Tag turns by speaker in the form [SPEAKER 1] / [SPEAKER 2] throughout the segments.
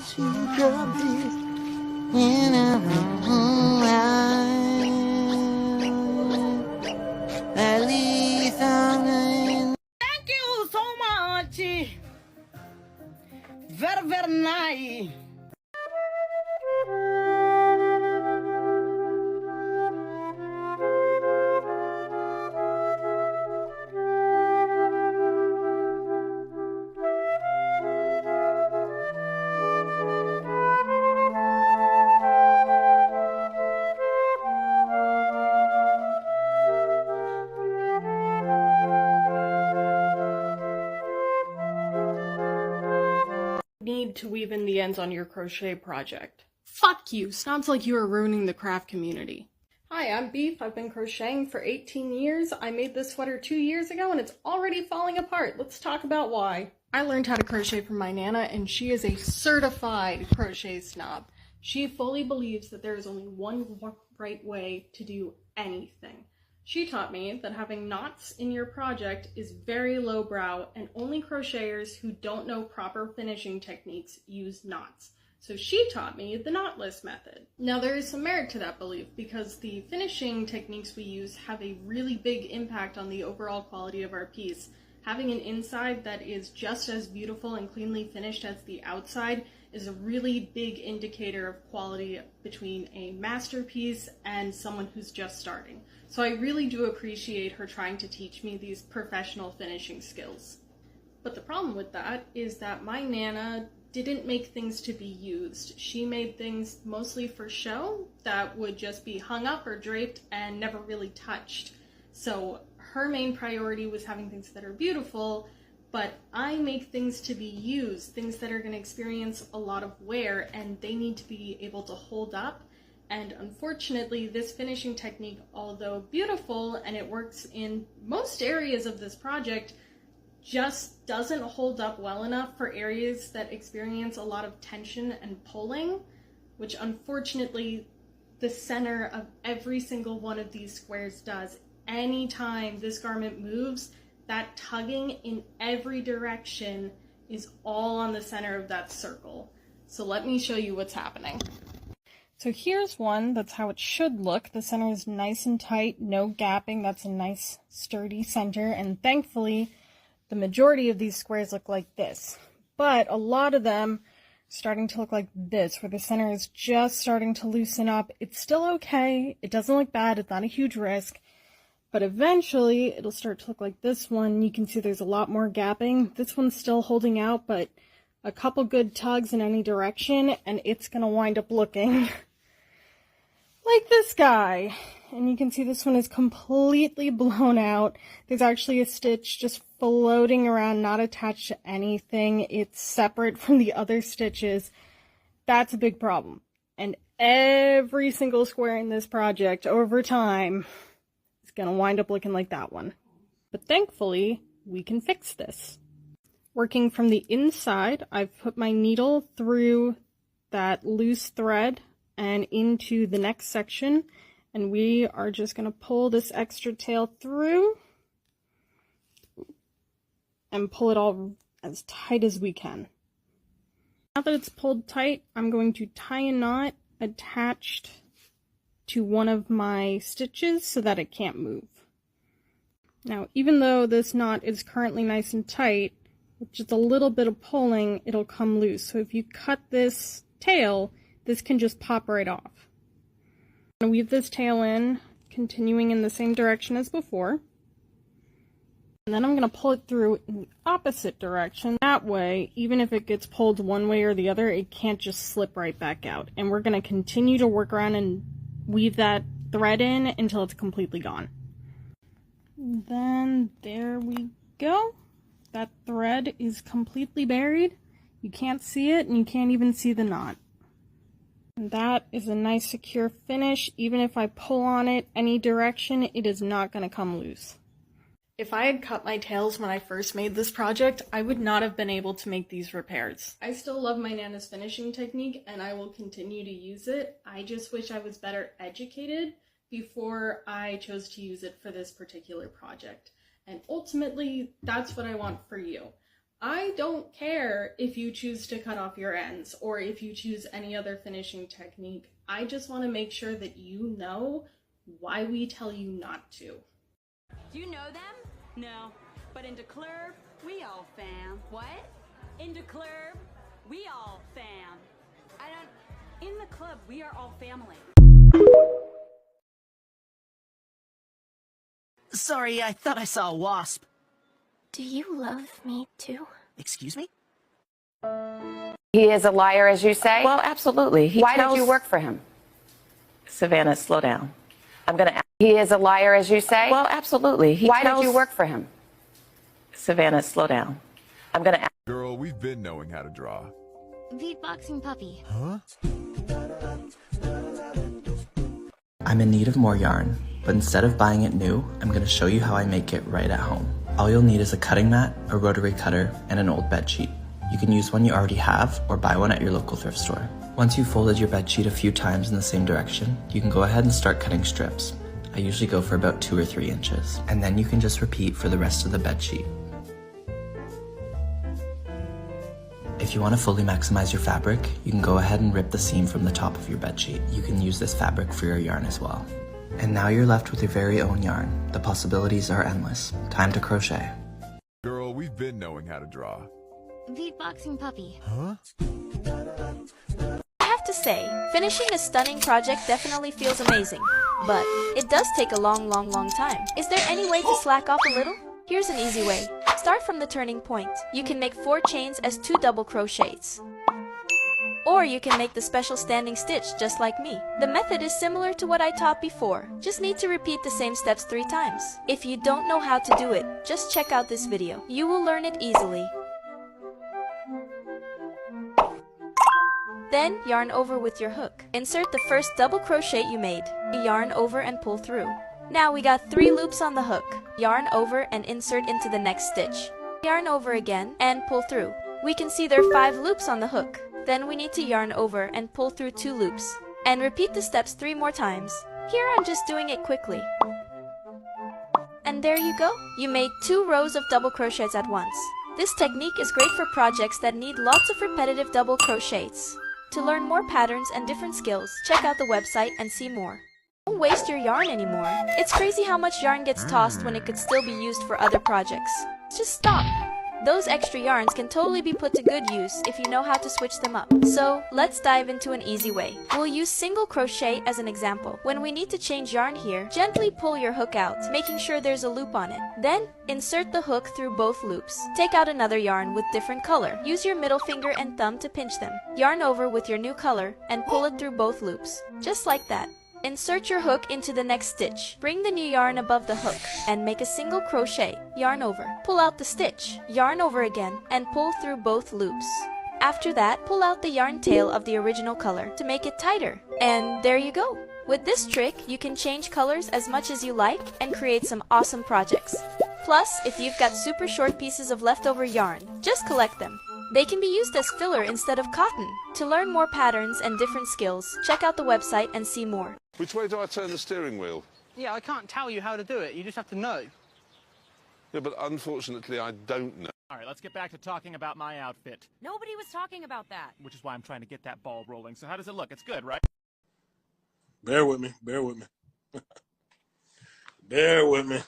[SPEAKER 1] Thank you so much. Very, very nice.
[SPEAKER 2] Need to weave in the ends on your crochet project. Fuck you! Sounds like you are ruining the craft community. Hi, I'm Beef. I've been crocheting for 18 years. I made this sweater 2 years ago and it's already falling apart. Let's talk about why. I learned how to crochet from my Nana and she is a certified crochet snob. She fully believes that there is only one right way to do anything. She taught me that having knots in your project is very lowbrow and only crocheters who don't know proper finishing techniques use knots. So she taught me the knotless method. Now there is some merit to that belief because the finishing techniques we use have a really big impact on the overall quality of our piece. Having an inside that is just as beautiful and cleanly finished as the outside is a really big indicator of quality between a masterpiece and someone who's just starting. So I really do appreciate her trying to teach me these professional finishing skills. But the problem with that is that my Nana didn't make things to be used. She made things mostly for show that would just be hung up or draped and never really touched. So her main priority was having things that are beautiful, but I make things to be used, things that are going to experience a lot of wear and they need to be able to hold up. And unfortunately, this finishing technique, although beautiful and it works in most areas of this project, just doesn't hold up well enough for areas that experience a lot of tension and pulling, which unfortunately the center of every single one of these squares does. Anytime this garment moves, that tugging in every direction is all on the center of that circle. So let me show you what's happening. So here's one, that's how it should look. The center is nice and tight, no gapping. That's a nice sturdy center, and thankfully the majority of these squares look like this. But a lot of them are starting to look like this, where the center is just starting to loosen up. It's still okay, it doesn't look bad, it's not a huge risk, but eventually it'll start to look like this one. You can see there's a lot more gapping. This one's still holding out, but a couple good tugs in any direction and it's gonna wind up looking like this guy. And you can see this one is completely blown out. There's actually a stitch just floating around, not attached to anything. It's separate from the other stitches. That's a big problem. And every single square in this project over time is gonna wind up looking like that one. But thankfully, we can fix this. Working from the inside, I've put my needle through that loose thread and into the next section, and we are just going to pull this extra tail through and pull it all as tight as we can. Now that it's pulled tight, I'm going to tie a knot attached to one of my stitches so that it can't move. Now, even though this knot is currently nice and tight, with just a little bit of pulling, it'll come loose. So if you cut this tail, this can just pop right off. I'm going to weave this tail in, continuing in the same direction as before. And then I'm going to pull it through in the opposite direction. That way, even if it gets pulled one way or the other, it can't just slip right back out. And we're going to continue to work around and weave that thread in until it's completely gone. Then there we go. That thread is completely buried. You can't see it and you can't even see the knot. And that is a nice secure finish. Even if I pull on it any direction, it is not going to come loose. If I had cut my tails when I first made this project, I would not have been able to make these repairs. I still love my Nana's finishing technique and I will continue to use it. I just wish I was better educated before I chose to use it for this particular project. And ultimately, that's what I want for you. I don't care if you choose to cut off your ends or if you choose any other finishing technique. I just want to make sure that you know why we tell you not to.
[SPEAKER 3] Do you know them? No. But in the club, we all fam. What? In the club, we all fam. In the club, we are all family.
[SPEAKER 1] Sorry, I thought I saw a wasp.
[SPEAKER 4] Do you love me too?
[SPEAKER 1] Excuse me?
[SPEAKER 5] He is a liar, as you say?
[SPEAKER 6] Well, absolutely.
[SPEAKER 5] Why did you work for him?
[SPEAKER 6] Savannah, slow down. I'm going to ask.
[SPEAKER 5] He is a liar, as you say?
[SPEAKER 6] Well, absolutely.
[SPEAKER 5] Why did you work for him?
[SPEAKER 6] Savannah, slow down. I'm going to ask.
[SPEAKER 7] Girl, we've been knowing how to draw.
[SPEAKER 4] Beatboxing puppy.
[SPEAKER 7] Huh?
[SPEAKER 8] I'm in need of more yarn, but instead of buying it new, I'm going to show you how I make it right at home. All you'll need is a cutting mat, a rotary cutter, and an old bed sheet. You can use one you already have or buy one at your local thrift store. Once you've folded your bed sheet a few times in the same direction, you can go ahead and start cutting strips. I usually go for about 2 or 3 inches, and then you can just repeat for the rest of the bed sheet. If you want to fully maximize your fabric, you can go ahead and rip the seam from the top of your bed sheet. You can use this fabric for your yarn as well. And now you're left with your very own yarn. The possibilities are endless. Time to crochet.
[SPEAKER 7] Girl, we've been knowing how to draw.
[SPEAKER 4] Beatboxing puppy.
[SPEAKER 7] Huh?
[SPEAKER 9] I have to say, finishing a stunning project definitely feels amazing, but it does take a long time. Is there any way to slack off a little? Here's an easy way. Start from the turning point. You can make 4 chains as 2 double crochets. Or you can make the special standing stitch just like me. The method is similar to what I taught before. Just need to repeat the same steps 3 times. If you don't know how to do it, just check out this video. You will learn it easily. Then, yarn over with your hook. Insert the first double crochet you made. Yarn over and pull through. Now we got 3 loops on the hook. Yarn over and insert into the next stitch. Yarn over again and pull through. We can see there are 5 loops on the hook. Then we need to yarn over and pull through 2 loops. And repeat the steps 3 more times. Here I'm just doing it quickly. And there you go. You made 2 rows of double crochets at once. This technique is great for projects that need lots of repetitive double crochets. To learn more patterns and different skills, check out the website and see more. Don't waste your yarn anymore. It's crazy how much yarn gets tossed when it could still be used for other projects. Just stop. Those extra yarns can totally be put to good use if you know how to switch them up. So, let's dive into an easy way. We'll use single crochet as an example. When we need to change yarn here, gently pull your hook out, making sure there's a loop on it. Then, insert the hook through both loops. Take out another yarn with different color. Use your middle finger and thumb to pinch them. Yarn over with your new color and pull it through both loops. Just like that. Insert your hook into the next stitch. Bring the new yarn above the hook and make a single crochet. Yarn over. Pull out the stitch. Yarn over again and pull through both loops. After that, pull out the yarn tail of the original color to make it tighter. And there you go. With this trick, you can change colors as much as you like and create some awesome projects. Plus, if you've got super short pieces of leftover yarn, just collect them. They can be used as filler instead of cotton. To learn more patterns and different skills, check out the website and see more.
[SPEAKER 10] Which way do I turn the steering wheel?
[SPEAKER 11] Yeah, I can't tell you how to do it. You just have to know.
[SPEAKER 10] Yeah, but unfortunately I don't know.
[SPEAKER 12] All right, let's get back to talking about my outfit.
[SPEAKER 3] Nobody was talking about that.
[SPEAKER 12] Which is why I'm trying to get that ball rolling. So how does it look? It's good, right?
[SPEAKER 13] Bear with me. Bear with me. Bear with me.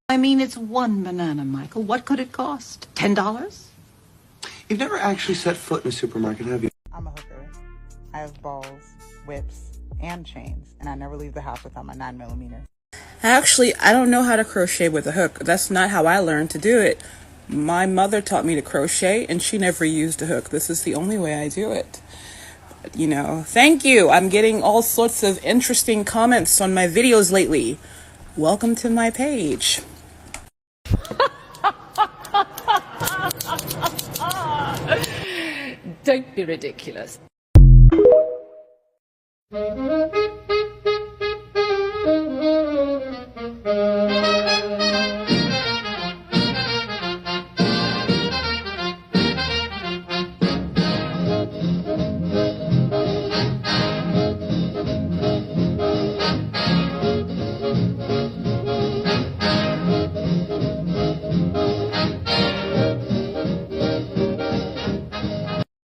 [SPEAKER 1] I mean, it's 1 banana, Michael. What could it cost? $10?
[SPEAKER 14] You've never actually set foot in a supermarket, have you?
[SPEAKER 15] I'm a hooker. I have balls, whips, and chains, and I never leave the house without my 9mm.
[SPEAKER 16] Actually, I don't know how to crochet with a hook. That's not how I learned to do it. My mother taught me to crochet, and she never used a hook. This is the only way I do it. But, you know, thank you. I'm getting all sorts of interesting comments on my videos lately. Welcome to my page.
[SPEAKER 17] Don't be ridiculous.